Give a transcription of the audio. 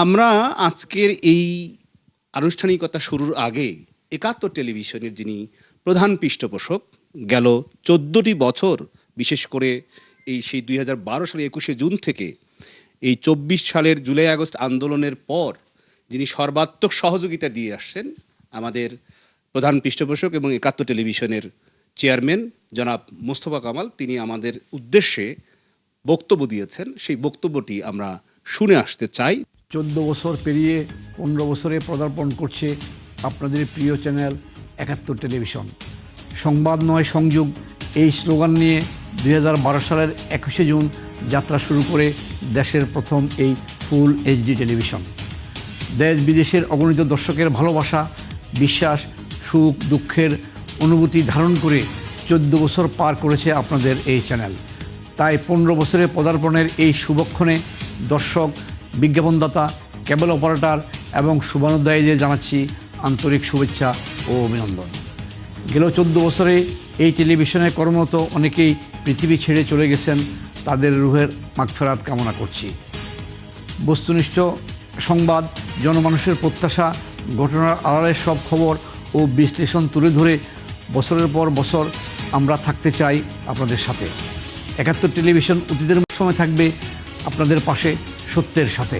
আমরা আজকের এই আনুষ্ঠানিকতা শুরুর আগে একাত্তর টেলিভিশনের যিনি প্রধান পৃষ্ঠপোষক, গেল 14টি বছর, বিশেষ করে সেই 2012 সালে 21শে জুন থেকে এই 24 সালের জুলাই আগস্ট আন্দোলনের পর যিনি সর্বাত্মক সহযোগিতা দিয়ে আসছেন, আমাদের প্রধান পৃষ্ঠপোষক এবং একাত্তর টেলিভিশনের চেয়ারম্যান জনাব মোস্তফা কামাল, তিনি আমাদের উদ্দেশ্যে বক্তব্য দিয়েছেন। সেই বক্তব্যটি আমরা শুনে আসতে চাই। 14 বছর পেরিয়ে 15 বছরে পদার্পণ করছে আপনাদের প্রিয় চ্যানেল একাত্তর টেলিভিশন। সংবাদ নয় সংযোগ, এই স্লোগান নিয়ে 2012 সালের 21শে জুন যাত্রা শুরু করে দেশের প্রথম এই ফুল এইচডি টেলিভিশন। দেশ বিদেশের অগণিত দর্শকের ভালোবাসা, বিশ্বাস, সুখ দুঃখের অনুভূতি ধারণ করে 14 বছর পার করেছে আপনাদের এই চ্যানেল। তাই 15 বছরে পদার্পণের এই শুভক্ষণে দর্শক, বিজ্ঞাপনদাতা, কেবল অপারেটর এবং শুভানুধ্যায়ীদের জানাচ্ছি আন্তরিক শুভেচ্ছা ও অভিনন্দন। গেল 14 বছরে এই টেলিভিশনে কর্মরত অনেকেই পৃথিবী ছেড়ে চলে গেছেন, তাদের রুহের মাগফিরাত কামনা করছি। বস্তুনিষ্ঠ সংবাদ, জনমানুষের প্রত্যাশা, ঘটনার আড়ালের সব খবর ও বিশ্লেষণ তুলে ধরে বছরের পর বছর আমরা থাকতে চাই আপনাদের সাথে। একাত্তর টেলিভিশন অতীতের সময় থাকবে আপনাদের পাশে, সত্যের সাথে।